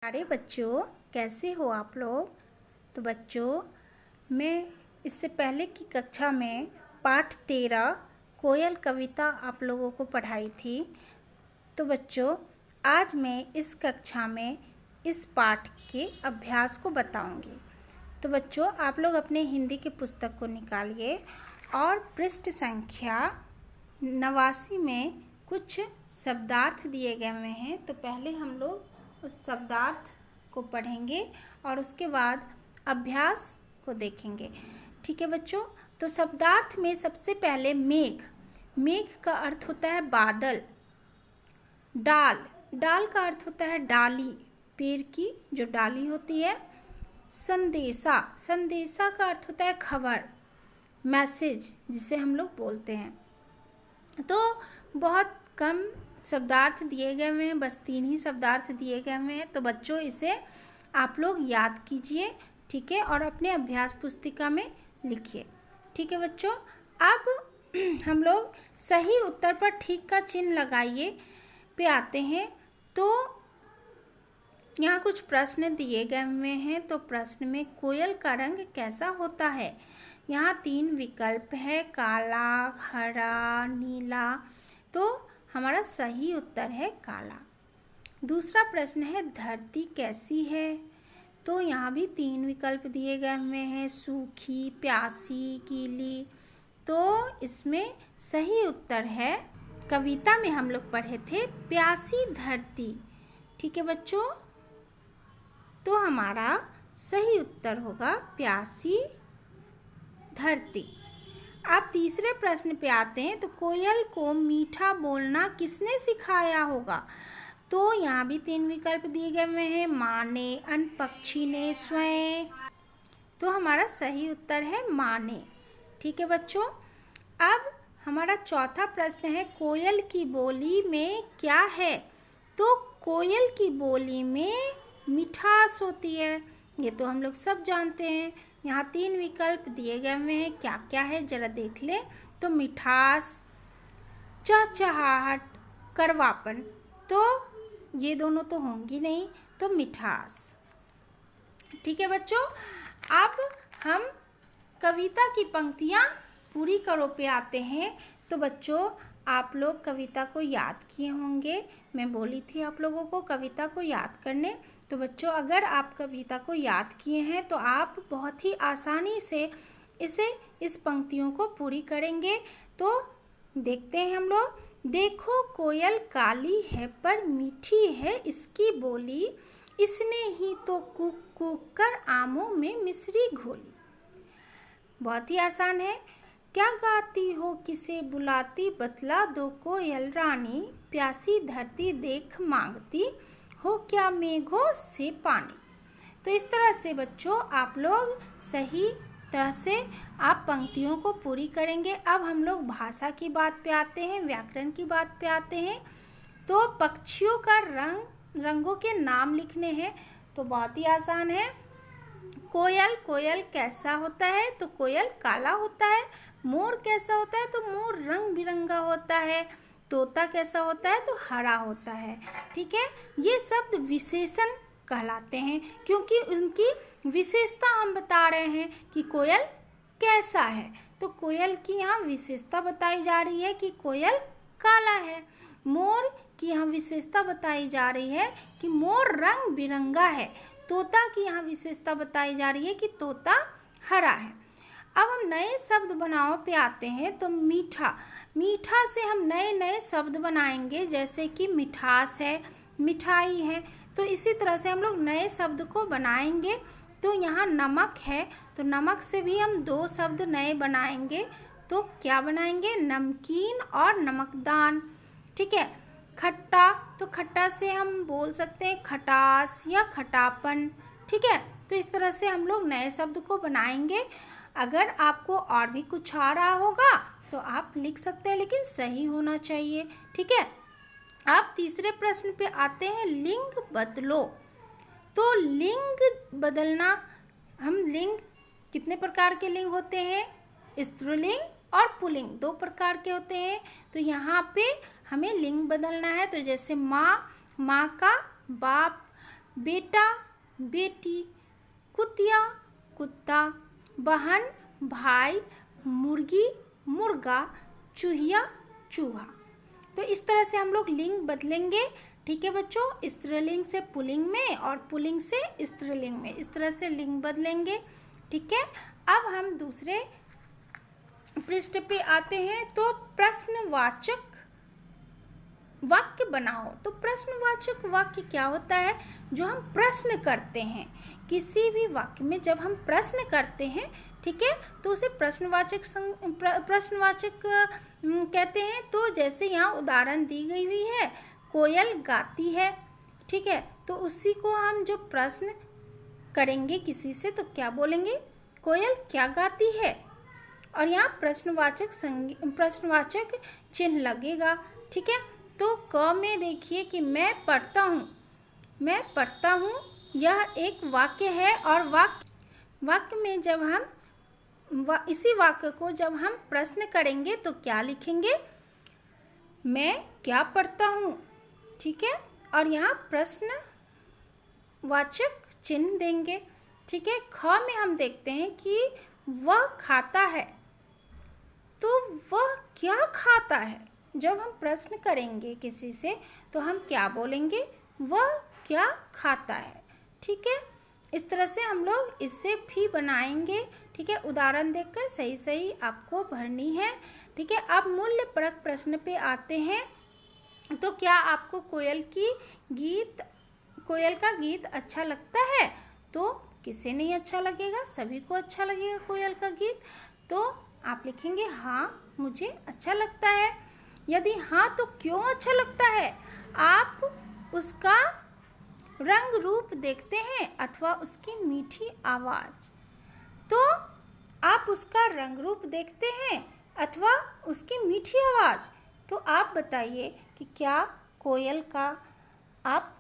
अरे बच्चों, कैसे हो आप लोग। तो बच्चों, मैं इससे पहले की कक्षा में पाठ 13 कोयल कविता आप लोगों को पढ़ाई थी। तो बच्चों, आज मैं इस कक्षा में इस पाठ के अभ्यास को बताऊंगी। तो बच्चों, आप लोग अपने हिंदी की पुस्तक को निकालिए और पृष्ठ संख्या 89 में कुछ शब्दार्थ दिए गए हुए हैं। तो पहले हम लोग उस शब्दार्थ को पढ़ेंगे और उसके बाद अभ्यास को देखेंगे। ठीक है बच्चों। तो शब्दार्थ में सबसे पहले मेघ। मेघ का अर्थ होता है बादल। डाल, डाल का अर्थ होता है डाली, पेड़ की जो डाली होती है। संदेशा, संदेशा का अर्थ होता है खबर, मैसेज जिसे हम लोग बोलते हैं। तो बहुत कम शब्दार्थ दिए गए हुए हैं, बस 3 ही शब्दार्थ दिए गए हुए हैं। तो बच्चों, इसे आप लोग याद कीजिए, ठीक है, और अपने अभ्यास पुस्तिका में लिखिए। ठीक है बच्चों। अब हम लोग सही उत्तर पर ठीक का चिन्ह लगाइए पे आते हैं। तो यहाँ कुछ प्रश्न दिए गए हुए हैं। तो प्रश्न में कोयल का रंग कैसा होता है। यहाँ 3 विकल्प है, काला, हरा, नीला। तो हमारा सही उत्तर है काला। दूसरा प्रश्न है धरती कैसी है। तो यहाँ भी 3 विकल्प दिए गए हुए हैं, सूखी, प्यासी, गीली। तो इसमें सही उत्तर है, कविता में हम लोग पढ़े थे, प्यासी धरती। ठीक है बच्चों। तो हमारा सही उत्तर होगा प्यासी धरती। अब तीसरे प्रश्न पे आते हैं। तो कोयल को मीठा बोलना किसने सिखाया होगा। तो यहाँ भी 3 विकल्प दिए गए हुए हैं, माँ ने, अन्य पक्षी ने, स्वयं। तो हमारा सही उत्तर है माँ ने। ठीक है बच्चों। अब हमारा चौथा प्रश्न है कोयल की बोली में क्या है। तो कोयल की बोली में मिठास होती है, ये तो हम लोग सब जानते हैं। यहाँ 3 विकल्प दिए गए हुए हैं, क्या क्या है जरा देख लें। तो मिठास, चहचहाहट, कड़वापन। तो ये दोनों तो होंगी नहीं, तो मिठास। ठीक है बच्चों। अब हम कविता की पंक्तियाँ पूरी करो पे आते हैं। तो बच्चों, आप लोग कविता को याद किए होंगे, मैं बोली थी आप लोगों को कविता को याद करने। तो बच्चों, अगर आप कविता को याद किए हैं तो आप बहुत ही आसानी से इस पंक्तियों को पूरी करेंगे। तो देखते हैं हम लोग। देखो कोयल काली है पर मीठी है इसकी बोली, इसने ही तो कूक कूक कर आमों में मिश्री घोली। बहुत ही आसान है। क्या गाती हो किसे बुलाती, बतला दो कोयल रानी, प्यासी धरती देख मांगती हो क्या मेघों से पानी। तो इस तरह से बच्चों आप लोग सही तरह से आप पंक्तियों को पूरी करेंगे। अब हम लोग भाषा की बात पे आते हैं, व्याकरण की बात पे आते हैं। तो पक्षियों का रंगों के नाम लिखने हैं। तो बहुत ही आसान है। कोयल, कोयल कैसा होता है। तो कोयल काला होता है। मोर कैसा होता है। तो मोर रंग बिरंगा होता है। तोता कैसा होता है। तो हरा होता है। ठीक है। ये शब्द विशेषण कहलाते हैं, क्योंकि उनकी विशेषता हम बता रहे हैं कि कोयल कैसा है। तो कोयल की यहाँ विशेषता बताई जा रही है कि कोयल काला है। मोर की यहाँ विशेषता बताई जा रही है कि मोर रंग बिरंगा है। तोता की यहाँ विशेषता बताई जा रही है कि तोता हरा है। अब हम नए शब्द बनाओ पे आते हैं। तो मीठा, मीठा से हम नए नए शब्द बनाएंगे, जैसे कि मिठास है, मिठाई है। तो इसी तरह से हम लोग नए शब्द को बनाएंगे। तो यहाँ नमक है, तो नमक से भी हम 2 शब्द नए बनाएंगे। तो क्या बनाएंगे, नमकीन और नमकदान। ठीक है। खट्टा, तो खट्टा से हम बोल सकते हैं खटास या खटापन। ठीक है। तो इस तरह से हम लोग नए शब्द को बनाएंगे। अगर आपको और भी कुछ आ रहा होगा तो आप लिख सकते हैं, लेकिन सही होना चाहिए। ठीक है। अब तीसरे प्रश्न पे आते हैं, लिंग बदलो। तो लिंग बदलना, हम लिंग, कितने प्रकार के लिंग होते हैं, स्त्रीलिंग और पुल्लिंग, 2 प्रकार के होते हैं। तो यहाँ पे हमें लिंग बदलना है। तो जैसे माँ, माँ का बाप, बेटा बेटी, कुतिया कुत्ता, बहन भाई, मुर्गी मुर्गा, चूहिया चूहा। तो इस तरह से हम लोग लिंग बदलेंगे। ठीक है बच्चों, स्त्रीलिंग से पुल्लिंग में और पुल्लिंग से स्त्रीलिंग में, इस तरह से लिंग बदलेंगे। ठीक है, अब हम दूसरे पृष्ठ पे आते हैं। तो प्रश्नवाचक वाक्य बनाओ। तो प्रश्नवाचक वाक्य क्या होता है? जो हम प्रश्न करते हैं, किसी भी वाक्य में जब हम प्रश्न करते हैं, ठीक है, तो उसे प्रश्नवाचक कहते हैं। तो जैसे यहाँ उदाहरण दी गई हुई है, कोयल गाती है। ठीक है, तो उसी को हम जो प्रश्न करेंगे किसी से तो क्या बोलेंगे? कोयल क्या गाती है? और यहाँ प्रश्नवाचक चिन्ह लगेगा। ठीक है, तो क में देखिए कि मैं पढ़ता हूँ, यह एक वाक्य है। और वाक्य में जब हम इसी वाक्य को जब हम प्रश्न करेंगे तो क्या लिखेंगे? मैं क्या पढ़ता हूँ। ठीक है, और यहाँ प्रश्नवाचक चिन्ह देंगे। ठीक है, ख में हम देखते हैं कि वह खाता है। तो वह क्या खाता है? जब हम प्रश्न करेंगे किसी से तो हम क्या बोलेंगे? वह क्या खाता है। ठीक है, इस तरह से हम लोग इससे भी बनाएंगे। ठीक है, उदाहरण देखकर सही सही आपको भरनी है। ठीक है, अब मूल्य परक प्रश्न पे आते हैं। तो क्या आपको कोयल का गीत अच्छा लगता है? तो किसे नहीं अच्छा लगेगा, सभी को अच्छा लगेगा कोयल का गीत। तो आप लिखेंगे हाँ मुझे अच्छा लगता है। यदि हाँ तो क्यों अच्छा लगता है? आप उसका रंग रूप देखते हैं अथवा उसकी मीठी आवाज़। तो आप उसका रंग रूप देखते हैं अथवा उसकी मीठी आवाज़। तो आप बताइए कि क्या कोयल का आप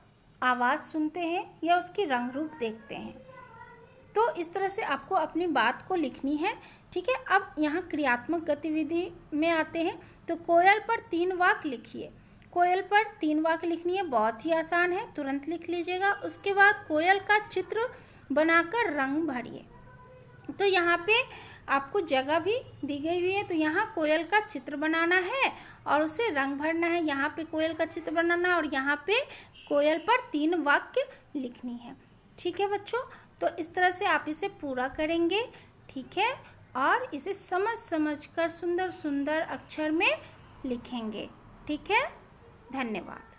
आवाज़ सुनते हैं या उसकी रंग रूप देखते हैं? तो इस तरह से आपको अपनी बात को लिखनी है। ठीक है, अब यहाँ क्रियात्मक गतिविधि में आते हैं। तो कोयल पर 3 वाक्य लिखिए। कोयल पर 3 वाक्य लिखनी है, बहुत ही आसान है, तुरंत लिख लीजिएगा। उसके बाद कोयल का चित्र बनाकर रंग भरिए। तो यहाँ पे आपको जगह भी दी गई हुई है। तो यहाँ कोयल का चित्र बनाना है और उसे रंग भरना है। यहाँ पे कोयल का चित्र बनाना है और यहाँ पे कोयल पर 3 वाक्य लिखनी है। ठीक है बच्चों, तो इस तरह से आप इसे पूरा करेंगे। ठीक है, और इसे समझ कर सुंदर सुंदर अक्षर में लिखेंगे। ठीक है, धन्यवाद।